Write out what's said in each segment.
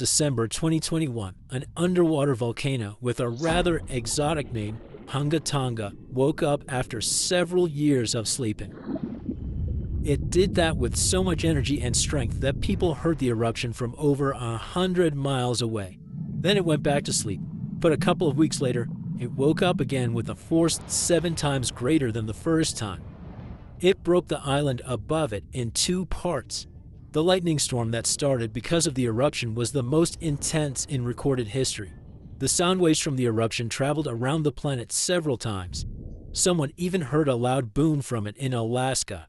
December 2021, an underwater volcano with a rather exotic name, Hunga Tonga, woke up after several years of sleeping. It did that with so much energy and strength that people heard the eruption from over 100 miles away. Then it went back to sleep, but a couple of weeks later, it woke up again with a force 7 times greater than the first time. It broke the island above it in 2 parts. The lightning storm that started because of the eruption was the most intense in recorded history. The sound waves from the eruption traveled around the planet several times. Someone even heard a loud boom from it in Alaska.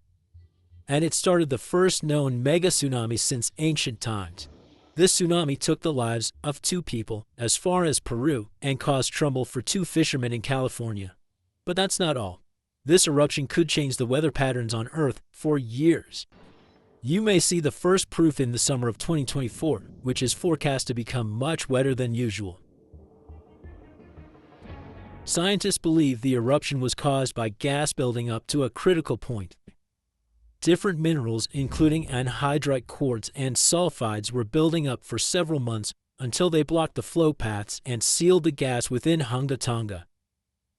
And it started the first known mega tsunami since ancient times. This tsunami took the lives of 2 people as far as Peru and caused trouble for 2 fishermen in California. But that's not all. This eruption could change the weather patterns on Earth for years. You may see the first proof in the summer of 2024, which is forecast to become much wetter than usual. Scientists believe the eruption was caused by gas building up to a critical point. Different minerals, including anhydrite quartz and sulfides, were building up for several months until they blocked the flow paths and sealed the gas within Hunga Tonga.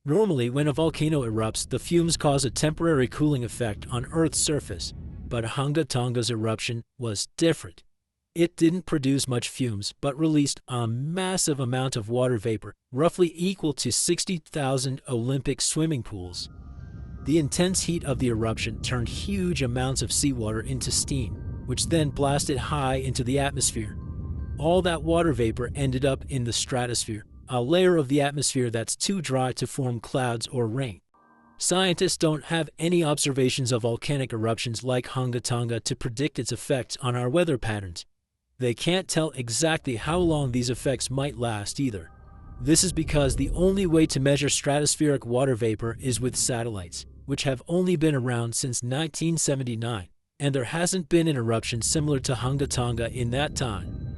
Normally, when a volcano erupts, the fumes cause a temporary cooling effect on Earth's surface, but Hunga Tonga's eruption was different. It didn't produce much fumes, but released a massive amount of water vapor, roughly equal to 60,000 Olympic swimming pools. The intense heat of the eruption turned huge amounts of seawater into steam, which then blasted high into the atmosphere. All that water vapor ended up in the stratosphere, a layer of the atmosphere that's too dry to form clouds or rain. Scientists don't have any observations of volcanic eruptions like Hunga Tonga to predict its effects on our weather patterns. They can't tell exactly how long these effects might last either. This is because the only way to measure stratospheric water vapor is with satellites, which have only been around since 1979, and there hasn't been an eruption similar to Hunga Tonga in that time.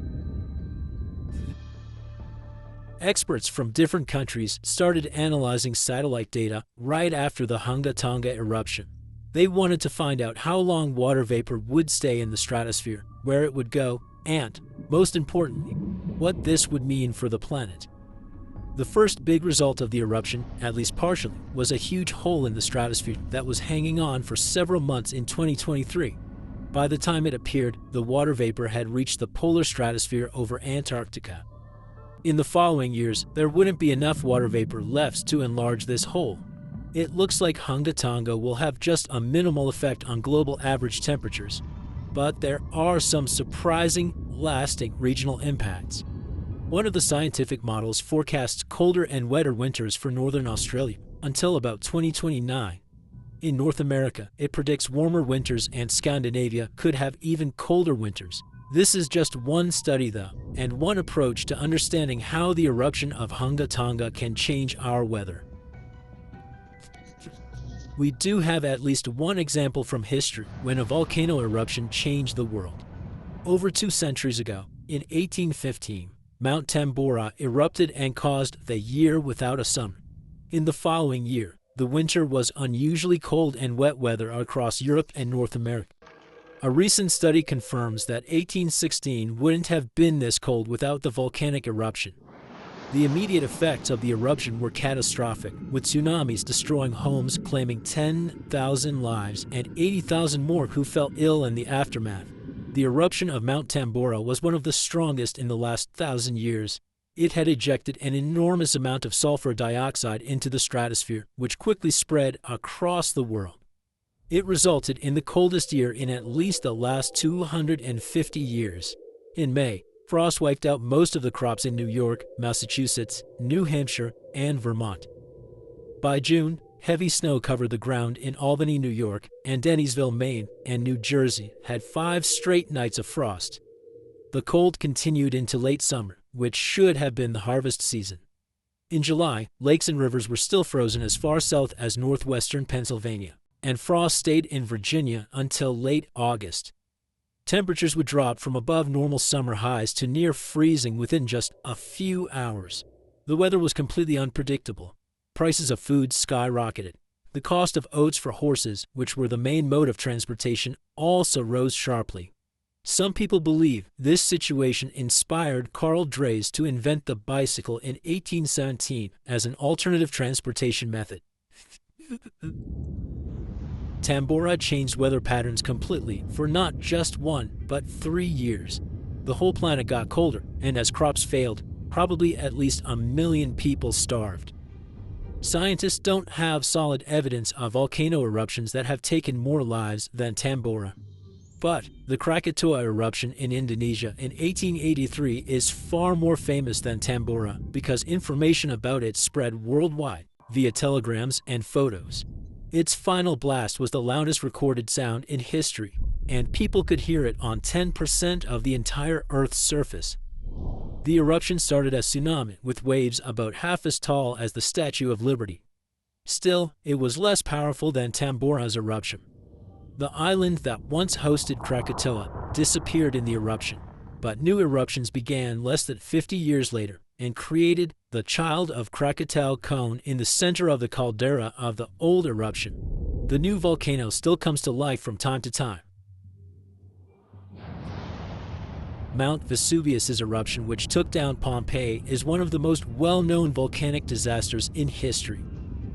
Experts from different countries started analyzing satellite data right after the Hunga Tonga eruption. They wanted to find out how long water vapor would stay in the stratosphere, where it would go, and, most importantly, what this would mean for the planet. The first big result of the eruption, at least partially, was a huge hole in the stratosphere that was hanging on for several months in 2023. By the time it appeared, the water vapor had reached the polar stratosphere over Antarctica. In the following years, there wouldn't be enough water vapor left to enlarge this hole. It looks like Hunga Tonga will have just a minimal effect on global average temperatures, but there are some surprising, lasting regional impacts. One of the scientific models forecasts colder and wetter winters for northern Australia until about 2029. In North America, it predicts warmer winters, and Scandinavia could have even colder winters. This is just one study though, and one approach to understanding how the eruption of Hunga Tonga can change our weather. We do have at least one example from history when a volcano eruption changed the world. Over 2 centuries ago, in 1815, Mount Tambora erupted and caused the year without a summer. In the following year, the winter was unusually cold and wet weather across Europe and North America. A recent study confirms that 1816 wouldn't have been this cold without the volcanic eruption. The immediate effects of the eruption were catastrophic, with tsunamis destroying homes, claiming 10,000 lives and 80,000 more who fell ill in the aftermath. The eruption of Mount Tambora was one of the strongest in the last 1,000 years. It had ejected an enormous amount of sulfur dioxide into the stratosphere, which quickly spread across the world. It resulted in the coldest year in at least the last 250 years. In May, frost wiped out most of the crops in New York, Massachusetts, New Hampshire, and Vermont. By June, heavy snow covered the ground in Albany, New York, and Dennisville, Maine, and New Jersey had 5 straight nights of frost. The cold continued into late summer, which should have been the harvest season. In July, lakes and rivers were still frozen as far south as northwestern Pennsylvania, and frost stayed in Virginia until late August. Temperatures would drop from above normal summer highs to near freezing within just a few hours. The weather was completely unpredictable. Prices of food skyrocketed. The cost of oats for horses, which were the main mode of transportation, also rose sharply. Some people believe this situation inspired Carl Drees to invent the bicycle in 1817 as an alternative transportation method. Tambora changed weather patterns completely for not just 1, but 3 years. The whole planet got colder, and as crops failed, probably at least 1 million people starved. Scientists don't have solid evidence of volcano eruptions that have taken more lives than Tambora. But the Krakatoa eruption in Indonesia in 1883 is far more famous than Tambora because information about it spread worldwide via telegrams and photos. Its final blast was the loudest recorded sound in history, and people could hear it on 10% of the entire Earth's surface. The eruption started as tsunami with waves about half as tall as the Statue of Liberty. Still, it was less powerful than Tambora's eruption. The island that once hosted Krakatoa disappeared in the eruption, but new eruptions began less than 50 years later and created the Child of Krakatau cone in the center of the caldera of the old eruption. The new volcano still comes to life from time to time. Mount Vesuvius's eruption, which took down Pompeii, is one of the most well-known volcanic disasters in history.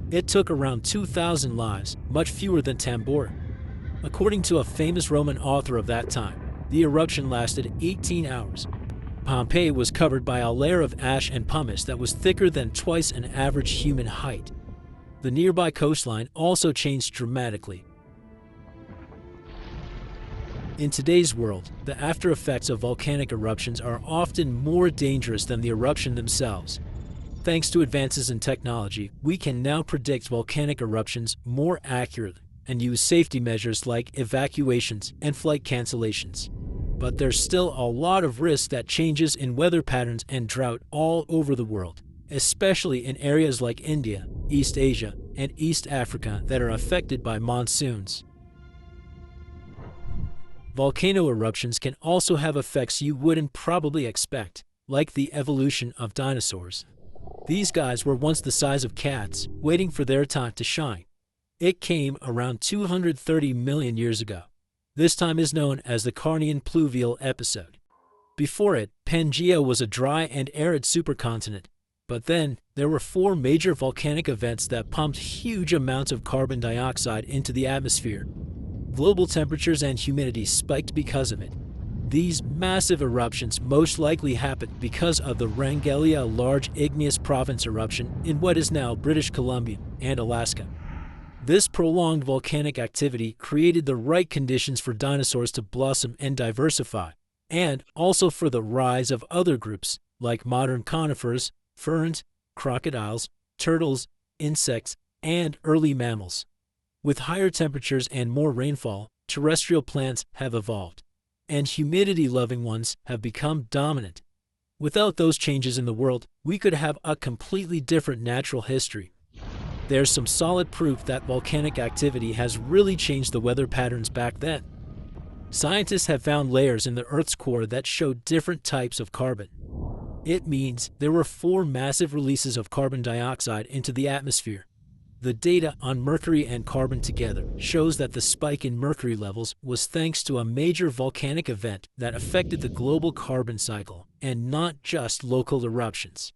It took around 2,000 lives, much fewer than Tambora. According to a famous Roman author of that time, the eruption lasted 18 hours. Pompeii was covered by a layer of ash and pumice that was thicker than twice an average human height. The nearby coastline also changed dramatically. In today's world, the after effects of volcanic eruptions are often more dangerous than the eruption themselves. Thanks to advances in technology, we can now predict volcanic eruptions more accurately and use safety measures like evacuations and flight cancellations. But there's still a lot of risk that changes in weather patterns and drought all over the world, especially in areas like India, East Asia, and East Africa that are affected by monsoons. Volcano eruptions can also have effects you wouldn't probably expect, like the evolution of dinosaurs. These guys were once the size of cats, waiting for their time to shine. It came around 230 million years ago. This time is known as the Carnian pluvial episode. Before it, Pangaea was a dry and arid supercontinent. But then, there were 4 major volcanic events that pumped huge amounts of carbon dioxide into the atmosphere. Global temperatures and humidity spiked because of it. These massive eruptions most likely happened because of the Wrangellia Large Igneous Province eruption in what is now British Columbia and Alaska. This prolonged volcanic activity created the right conditions for dinosaurs to blossom and diversify, and also for the rise of other groups like modern conifers, ferns, crocodiles, turtles, insects, and early mammals. With higher temperatures and more rainfall, terrestrial plants have evolved, and humidity-loving ones have become dominant. Without those changes in the world, we could have a completely different natural history. There's some solid proof that volcanic activity has really changed the weather patterns back then. Scientists have found layers in the Earth's core that show different types of carbon. It means there were 4 massive releases of carbon dioxide into the atmosphere. The data on mercury and carbon together shows that the spike in mercury levels was thanks to a major volcanic event that affected the global carbon cycle and not just local eruptions.